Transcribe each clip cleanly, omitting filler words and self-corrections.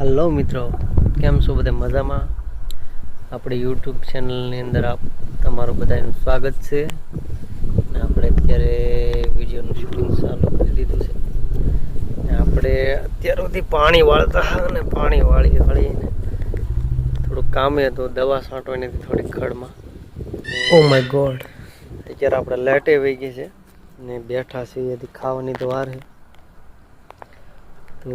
Hello मित्रों, केम छो बधा मजामां। अपनी यूट्यूब चेनलनी अंदर तमारुं बधानुं स्वागत छे। આપણે અત્યારે વિડીયોનું શૂટિંગ ચાલુ કરી દીધું છે। આપણે અત્યાર સુધી પાણી વાળતા અને પાણી વાળીને થોડું કામે હતું, દવા છાંટવાની હતી થોડી ખડમાં। ઓ માય ગોડ, અત્યારે આપણે લાઈટે વહી ગઈ છે ને બેઠા છીએ, હજી ખાવાની તો વાર છે। તો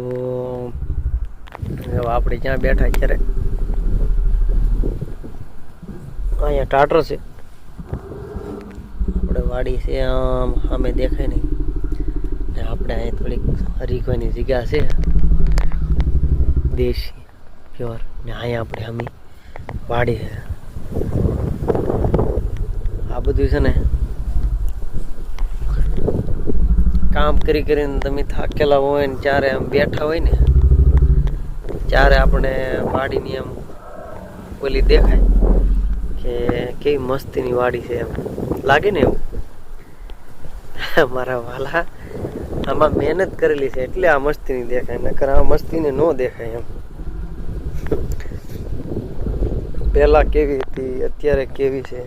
આપણે ક્યાં બેઠા અત્યારે, અહીંયા ટાટર છે, આપણે વાડી છે આમ સામે દેખાય નહીં ને આપણે અહીંયા થોડીક હરીખવાની જગ્યા છે દેશી પ્યોર ને અહીંયા આપણે સામે વાડી છે। આ બધું છે ને કામ કરી કરીને તમે થાકેલા હોય ને ત્યારે આમ બેઠા હોય ને ત્યારે આપણે વાડીની એમ ઓલી દેખાય કે કેવી મસ્તીની વાડી છે એમ લાગે ને એવું। મારા વાલા આમાં મહેનત કરેલી છે એટલે આ મસ્તીની દેખાય, નકર આ મસ્તીને ન દેખાય એમ। પહેલા કેવી હતી અત્યારે કેવી છે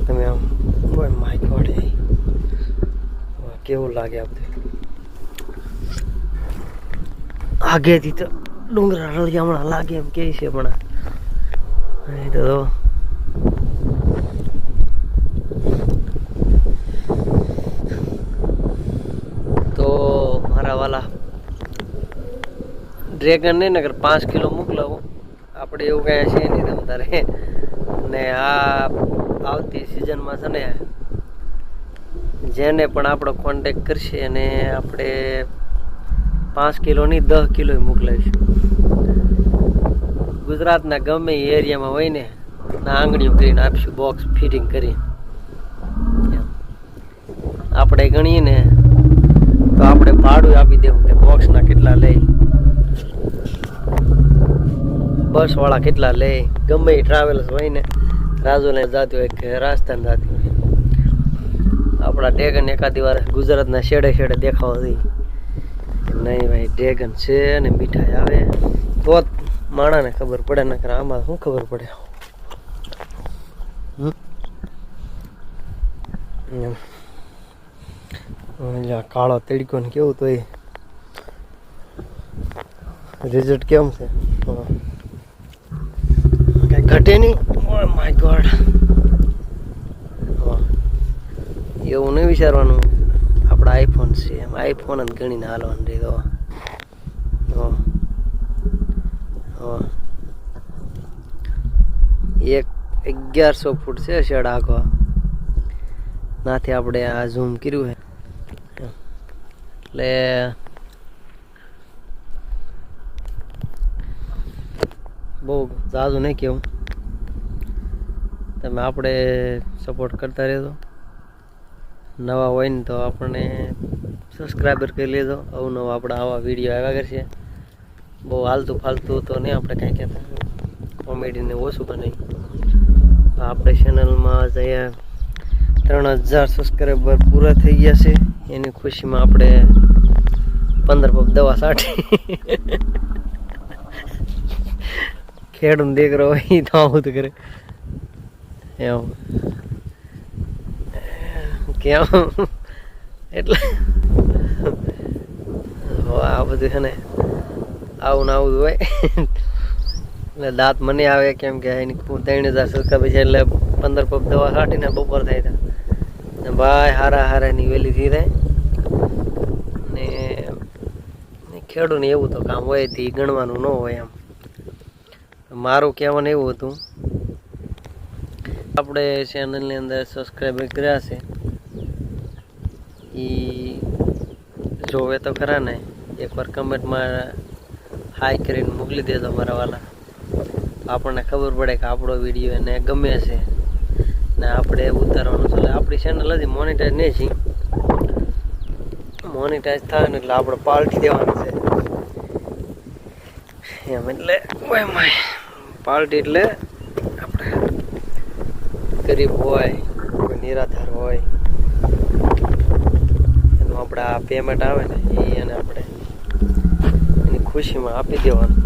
તમે આમ માય ગોડ કેવું લાગે આ બધું। આગેથી તો ડુંગરા રળિયા હમણાં લાગે એમ કે છે, પણ તો મારા વાલા ડ્રેગન નહીં નગર 5 કિલો મોકલાવું, આપણે એવું કઈ છે નહીં તમ તારે। ને આ આવતી સિઝનમાં છે ને જેને પણ આપણો કોન્ટેક્ટ કરશે અને આપણે 5 કિલો નહીં 10 કિલો મોકલાવીશું। ગુજરાતના ગમે એ એરિયામાં હોય ને આંગળીઓ કરીને આપીશું, બોક્સ ફિટિંગ કરી। આપણે ગણીએ ને તો આપણે ભાડું આપી દેવું કે બોક્સના કેટલા લે, બસ વાળા કેટલા લે, ગમે એ ટ્રાવેલ્સ હોય ને રાજુલાને જતી હોય કે રાજસ્થાન જતી હોય, આપણા ડ્રેગન એકાદી વાર ગુજરાતના શેડે શેડે દેખાવા દઈએ નહીં ભાઈ ડ્રેગન છે ને મીઠાઈ આવે તો જ માણાને ખબર પડે, નકર આમાં શું ખબર પડે। કાળો તડકો ને કેવું તો એ રિઝલ્ટ કેમ છે કઈ ઘટે નહીં। ઓ માય ગોડ, એવું નહીં વિચારવાનું આપણા આઈફોન છે એમ આઈફોન જ ગણીને હાલવાનું રહી। એક 1100 ફૂટ છે શેડ આખો, નાથી આપણે આ ઝૂમ કર્યું છે એટલે બહુ ઝાઝુ નહીં કેવું, તમે આપણે સપોર્ટ કરતા રહેજો। નવા હોય ને તો આપણને સબસ્ક્રાઈબર કરી લેજો, અવનવા આપણા આવા વિડીયો આવ્યા કરશે। બહુ હાલતું ફાલતું તો નહીં આપણે કાંઈ કહેતા, કોમેડીને ઓછું બનાવી। આપણે ચેનલમાં જઈએ 3000 સબસ્ક્રાઈબર પૂરા થઈ ગયા છે, એની ખુશીમાં આપણે 15 પગ દવા છાંટી। ખેડૂત દીકરો હોય તો આવું તો કરે એમ કેમ, એટલે આ બધું છે ને આવું ને આવું હોય એટલે દાંત મને આવે, કેમ કે એની 3000 સબસ્ક્રાઈબર છે એટલે 15 પગ દવા છાંટીને બપોર થાય હતા ભાઈ હારા ની વેલી થઈ જાય ને ખેડૂને એવું તો કામ હોય તે ગણવાનું ન હોય એમ। મારું કહેવાનું એવું હતું, આપણે ચેનલની અંદર સબસ્ક્રાઈબર કર્યા છે એ જોવે તો ખરા ને, એકવાર કમેન્ટમાં હાઈ કરીને મોકલી દેજો મારા વાલા, આપણને ખબર પડે કે આપણો વિડીયો એને ગમે છે ને આપણે ઉતારવાનું છે। આપણી ચેનલ હજી મોનિટાઈઝ નહીં છે, મોનિટાઈઝ થાય ને એટલે આપણે પાર્ટી દેવાનું છે એમ। એટલે પાર્ટી એટલે આપણે ગરીબ હોય કોઈ નિરાધાર હોય તો આપણે આ પેમેન્ટ આવે ને એ એને આપણે એની ખુશીમાં આપી દેવાનું.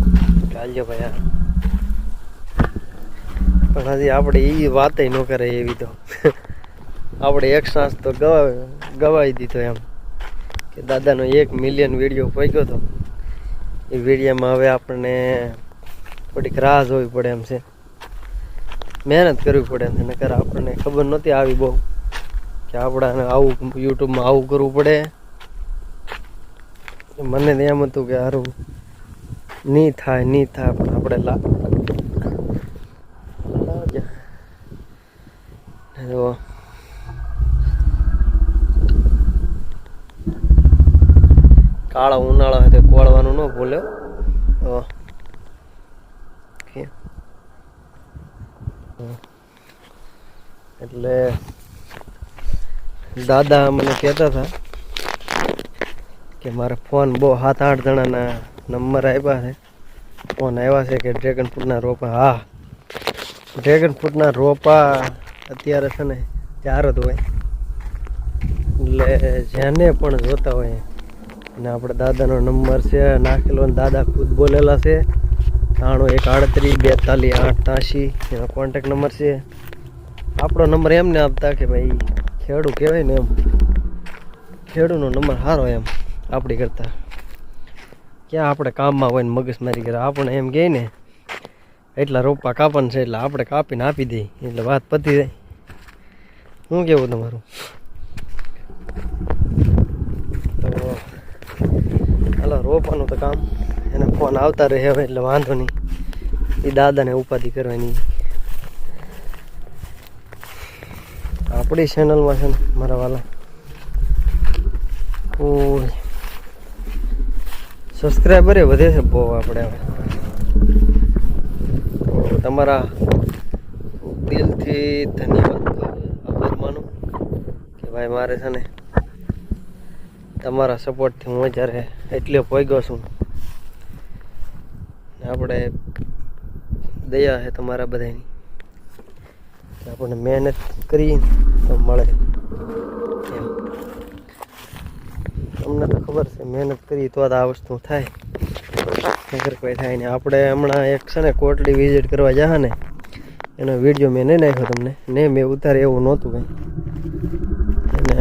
ચાલજો ભાઈ આ પણ હજી આપણે એ વાત ન કરે એવી તો આપણે એક સાંસ તો ગવાઈ દીધો એમ કે દાદાનો 1 મિલિયન વિડીયો પહોંચ્યો હતો. એ વિડીયોમાં હવે આપણને થોડીક રાહ જોવી પડે એમ છે, મહેનત કરવી પડે એમ. નકર આપણને ખબર નહોતી આવી બહુ કે આપણાને આવું યુટ્યુબમાં આવું કરવું પડે. મને એમ હતું કે સારું નહીં થાય પણ આપણે જો કાળો ઉનાળો હોય તો કોળવાનું ન ભૂલ્યો. એટલે દાદા મને કહેતા હતા કે મારે ફોન બહુ 7-8 જણાના નંબર આપ્યા છે, ફોન આવ્યા છે કે ડ્રેગન ફ્રૂટના રોપા. હા, ડ્રેગન ફ્રૂટના રોપા અત્યારે છે ને 4 જ હોય, એટલે જેને પણ જોતા હોય અને આપણે દાદાનો નંબર છે નાખેલો, દાદા ખુદ બોલેલા છે. 913842 એનો કોન્ટેક નંબર છે. આપણો નંબર એમને આપતા કે ભાઈ ખેડૂ કહેવાય ને એમ, ખેડૂનો નંબર સારો એમ આપણી કરતા. ક્યાં આપણે કામમાં હોય ને મગજમારી કરે, આપણે એમ કહે ને એટલા રોપા કાપવાનું છે એટલે આપણે કાપીને આપી દઈએ એટલે વાત પતી જાય. શું કેવું તમારું? તો હાલો રોપવાનું તો કામ એને ફોન આવતા રહે હવે એટલે વાંધો નહીં, એ દાદાને ઉપાધિ કરવાની. આપણી ચેનલમાં છે ને મારા વાલા સબસ્ક્રાઈબરે વધે છે બહુ આપણે હવે. તો તમારા દિલથી ધન્યવાદ આભાર માનું કે ભાઈ મારે છે ને તમારા સપોર્ટથી હું જ્યારે એટલે પહોંચ્યો છું. આપણે દયા છે તમારા બધાની કે આપણને મહેનત કરી તો મળે એમ. તમને તો ખબર છે મહેનત કરી તો આ વસ્તુ થાય, નકર કોઈ થાય નહીં. આપણે હમણાં એક છે ને કોટડી વિઝિટ કરવા જા ને એનો વિડીયો મેં નહીં નાખ્યો તમને, નહીં મેં ઉતારે એવું નહોતું કંઈ. અને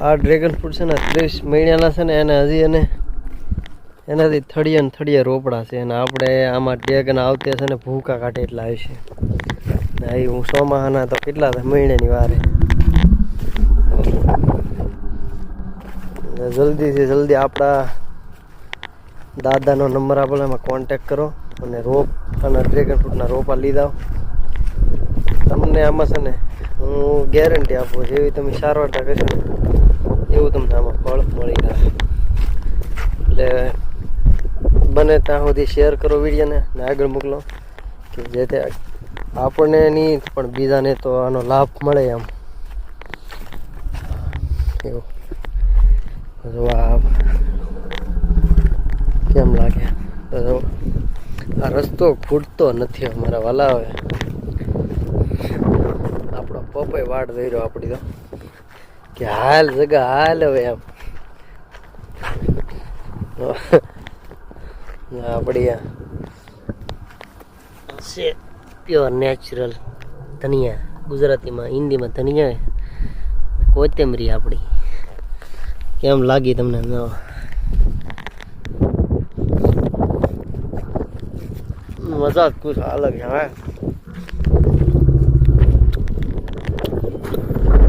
આ ડ્રેગન ફ્રૂટ છે ને 30 મહિનાના છે ને એને હજી એનાથી થળિયા રોપડા છે અને આપણે આમાં ડ્રેગન આવતે છે ને ભૂકા કાઢે એટલા આવશે. એ હું ચોમાહાના તો કેટલા મહિનાની વારે. જલ્દીથી જલ્દી આપણા દાદાનો નંબર આપેલો એમાં કોન્ટેક કરો અને અને ડ્રેગન ફ્રૂટના રોપા લીધા. તમને આમાં છે ને હું ગેરંટી આપું, જેવી તમે સારવારતા કરશો ને એવું તમને આમાં ફળ મળી જાય. એટલે બને ત્યાં સુધી શેર કરો વિડીયોને ને આગળ મોકલો કે જેથી આપણને નહીં પણ બીજાને તો આનો લાભ મળે એમ. એવું જો આ કેમ લાગે? આ રસ્તો ખૂટતો નથી અમારા વાલા. હવે આપણો પપ્પાએ વાટ દઈ રહ્યો આપણી તો કે હાલ જગા હાલ હવે એમ. આપણી છે પ્યોર નેચરલ ધનિયા, ગુજરાતીમાં હિન્દીમાં ધનિયા કોથમરી આપણી. કેમ લાગી તમને? મજા જ કુછ અલગ છે. હવે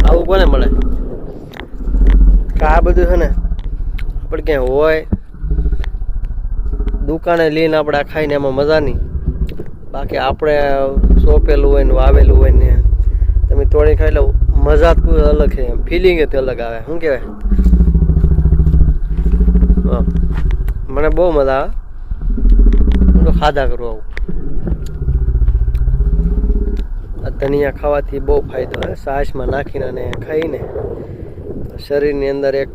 આવું કોને મળે કે આ બધું છે ને આપણે ક્યાંય હોય દુકાને લઈને આપણે આ ખાઈને એમાં મજા નહીં. બાકી આપણે સોંપેલું હોય ને વાવેલું હોય ને તમે તોડી ખાઈ લો, મજા જ કોઈ અલગ છે એમ, ફિલિંગ જ અલગ આવે. શું કહેવાય? હા, મને બહુ મજા આવે. હું તો ખાધા કરું આવું. આ ધનિયા ખાવાથી બહુ ફાયદો હોય. છાશમાં નાખીને અને ખાઈને શરીરની અંદર એક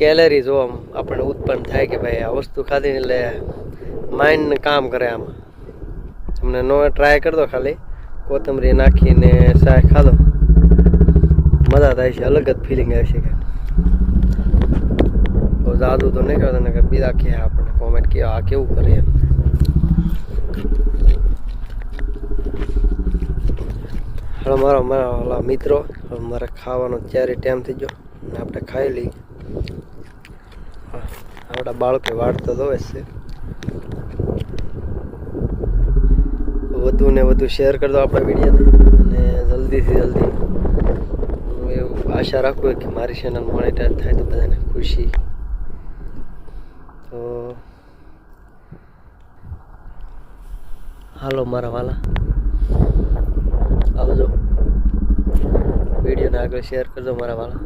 કેલેરી જોવા આપણને ઉત્પન્ન થાય કે ભાઈ આ વસ્તુ ખાધી એટલે માઇન્ડને કામ કરે. આમાં તમને નો ટ્રાય કરતો, ખાલી કોથમરી નાખીને શાક ખાધો મજા થાય છે, અલગ જ ફિલિંગ આવે છે. તો જાદુ તો નહીં કરતા ને કે બીજા કે આપણને કોમેન્ટ કે આ કેવું કરે એમ. હવે મારા મિત્રો મારે ખાવાનો ત્યારે ટાઈમ થઈ ગયો ને આપણે ખાઈ લઈએ. આપણા બાળકો વાળતો તો હોય છે. વધુ ને વધુ શેર કરી દો આપણા વિડીયોને અને જલ્દીથી જલ્દી હું એવું આશા રાખું કે મારી ચેનલ મોનેટાઈઝ થાય તો બધાને ખુશી. તો હાલો મારા વાલા, આવજો, વિડીયોને આગળ શેર કરજો મારા વાલા.